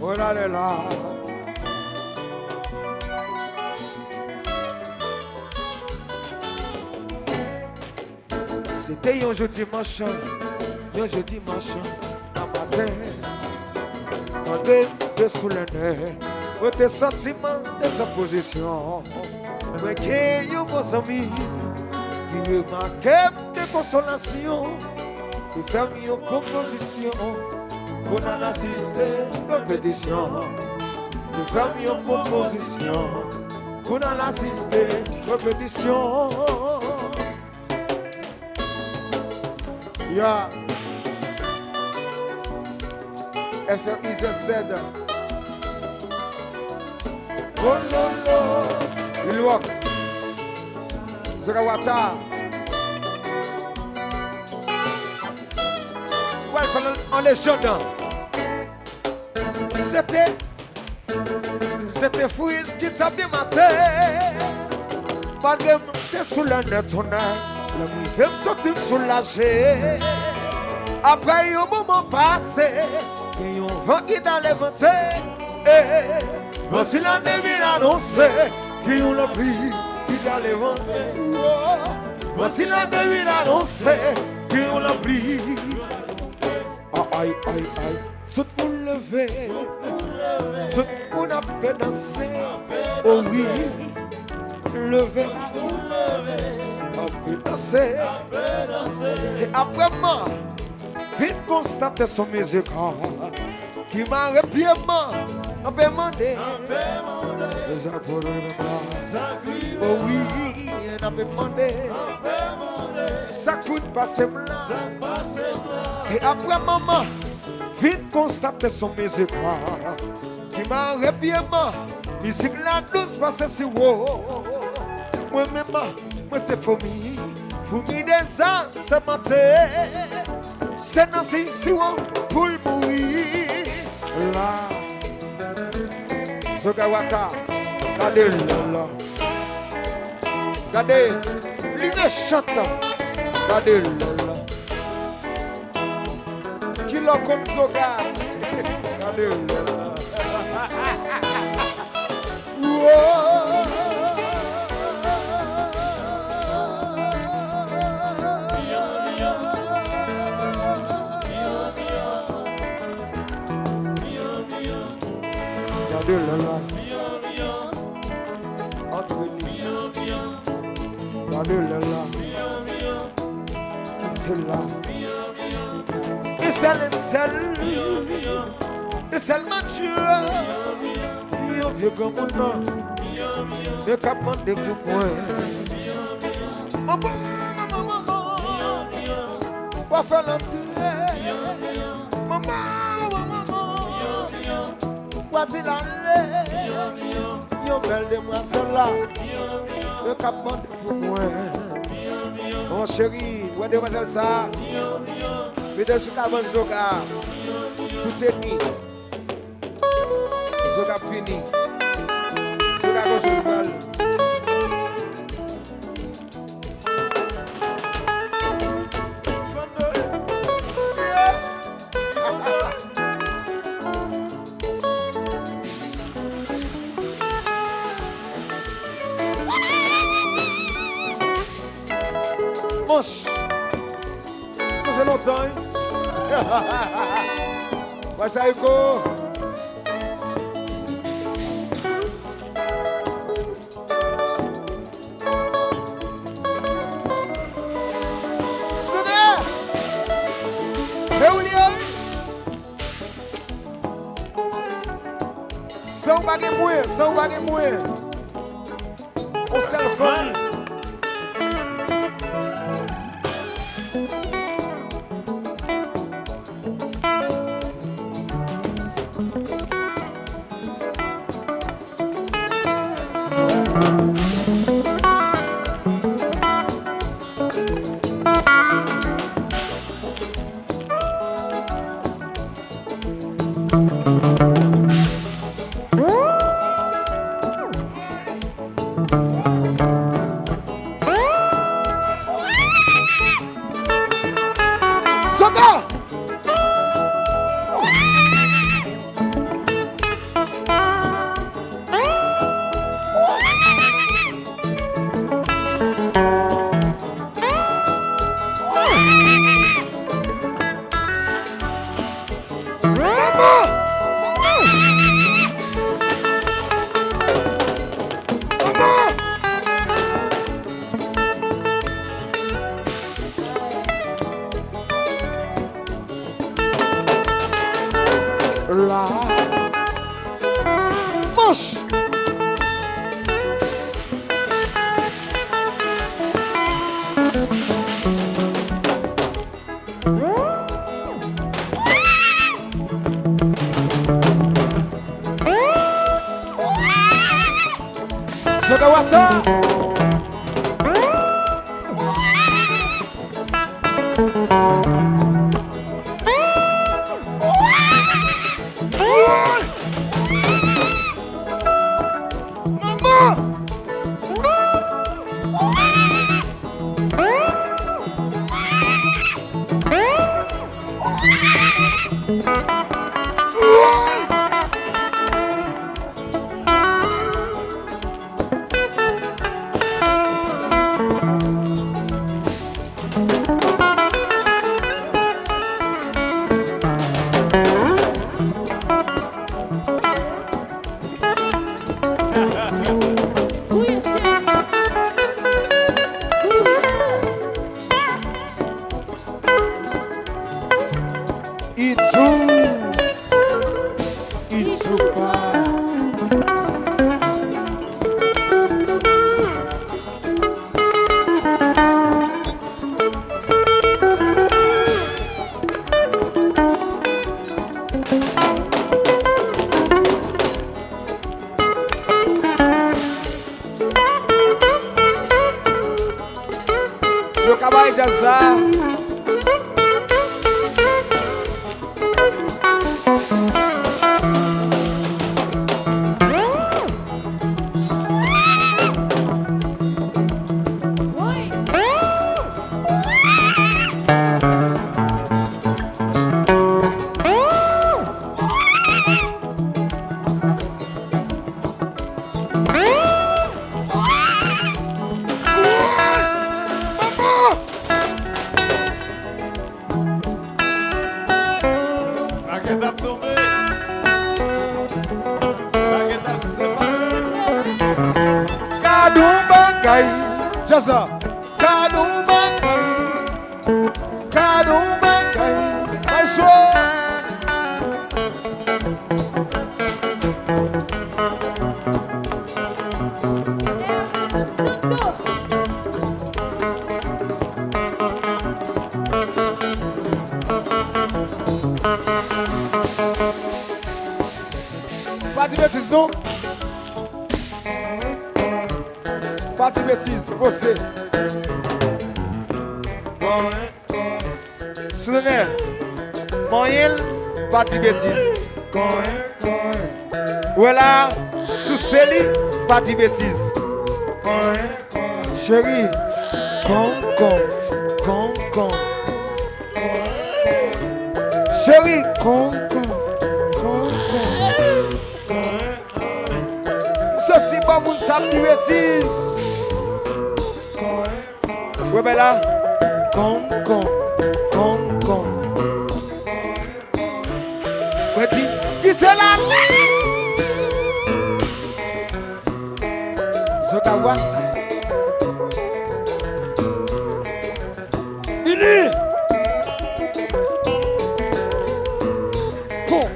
Oh là là là. C'était un jeudi dimanche, un jeudi dimanche, un matin, on est sous le nez, où tes sentiments, tes oppositions. Mais qu'il y a vos amis qui me marquent des consolations, qui font une proposition. On a assisté à une pétition, qui font une proposition. On a assisté à une pétition. Yeah. FRIZZ. Oh lolo. Iluok. Zorawata. Welcome en légende. C'était Fouise qui t'a bien maté. Malgré t'es sous la net, on a. Le fait me sortir soulagé. Après un moment passé, il y a un vent qui t'a levanté. Voici la devine annoncée, qui ont le prix qui t'a levanté. Voici la devine annoncée, qui ont le prix. Aïe, aïe, aïe, tout le monde levé, tout le monde a fait danser. Oh oui, levé. C'est après moi, vite constater son musique qui m'a répiément demandé. Oh oui, il a demandé. Ça coûte passer blanc. C'est après maman, vite constater son musique qui m'a répiément. Musique la douce passe si haut. Moi-même. Moi c'est Foumi des ans, c'est matin. C'est Nancy, si on pour mourir. Là, Zogawaka, regardez là. Regardez, lui ne chante. Regardez là. Qui l'a comme Zoga. Regardez là. Wow. De la entre nous, de la c'est là, et celle Mathieu, il vieux comme un nom, le capement de moi. Maman, quoi faire l'entier, maman. Quoi-t-il allé? Yon belle demoiselle-là, le capement de pour moi. Mon chéri, où est demoiselle ça? Mettez sur la bonne Zoga. Tout est mis. Zoga fini. Zoga gauche de balle. Ça c'est longtemps. Voici Aiko. São Baguemoué. On s'est fait. Sugar water. Le cabaret d'Azza. Jaza, Kadumbangai, my soul. Parti bêtise, non? Parti bêtise, você. Souvenir. Moyen, parti bêtise. Voilà, sous-célie, parti bêtise. Chérie, con. Chérie, con. Ceci pas mon samedi bêtise. Ouais, ben là, con. Ouais, dis, qui c'est là? Zokawata. Ini. Con.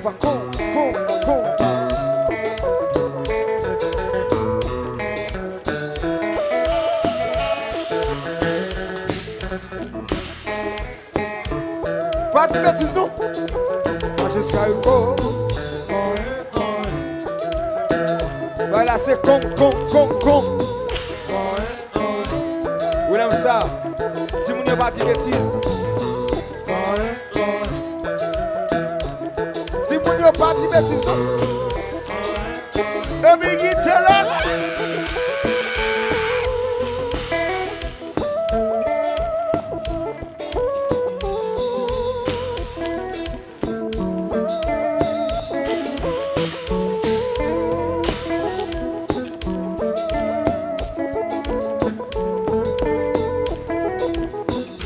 Parti bêtise, non? Je suis à Hugo. Voilà, c'est con. William Star. Si vous n'avez pas dit bêtise. Si vous n'avez pas dit bêtise, non? Et puis, il est là.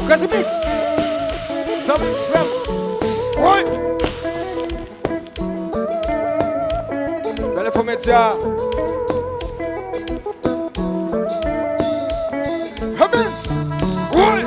Crazy Mix. Some from. Ouais. Dans les faux médias. Hummus. Ouais.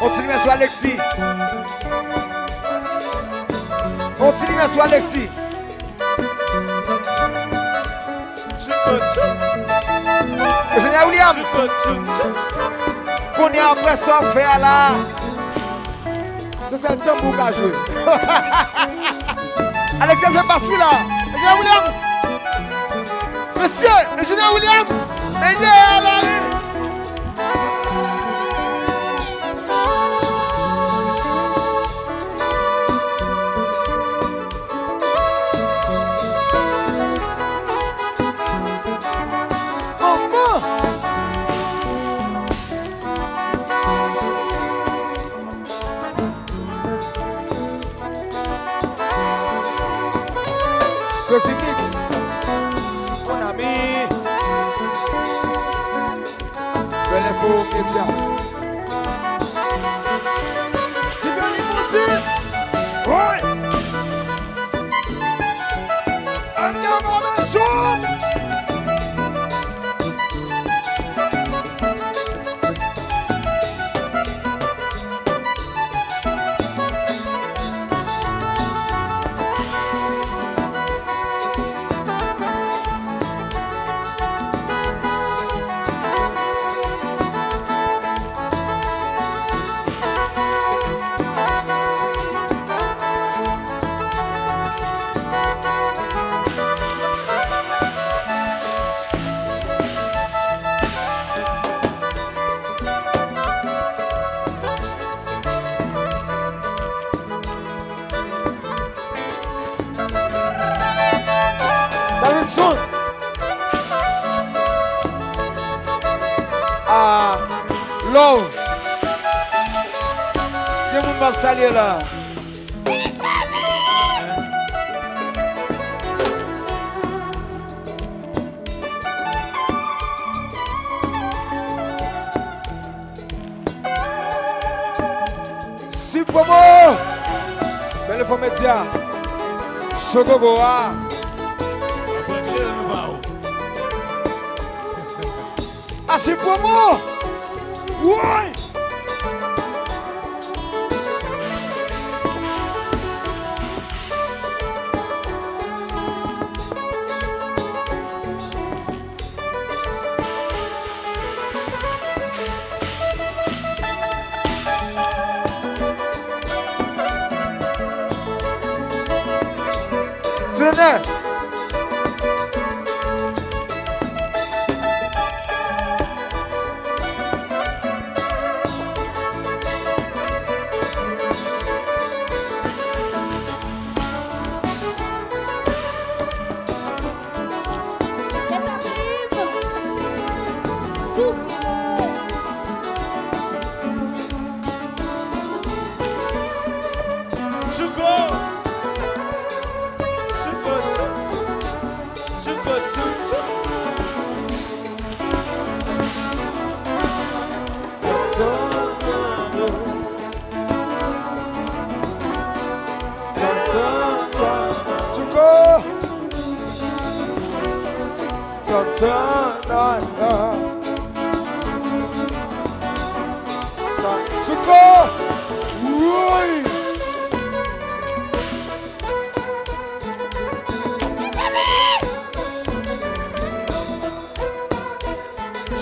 On se met sur Alexis. connais sur Alexis. Ingénieur Williams. Qu'on est après ça faire là. C'est le temps pour jouer. Alexis, je vais passer là. Ingénieur Williams. Monsieur, ingénieur Williams. Ingénieur là. Mix, mon ami, belle info, Kétia. C'est bien l'impossible. Ouais. Love. Il y a un monde qui va saluer là. Si promo. Belle fois média. Chocoboa. Ah, si promo. Ouais! C'est le nez!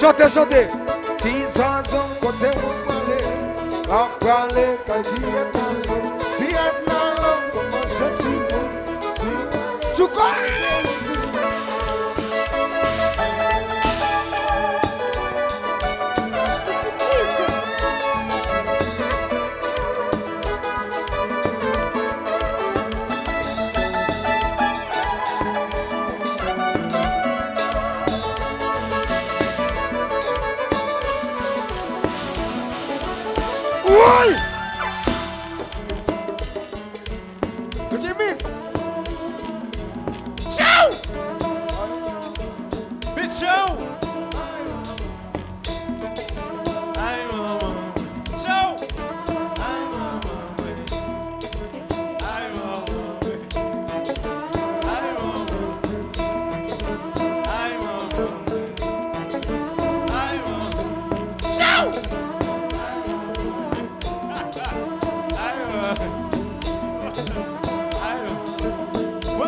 Chantez, chantez. Tizazo, côté mon en parler, quand Vietnam, comment je t'y tu quoi? Oui! Ok, mix!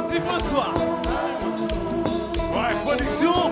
petit François. Ouais, production.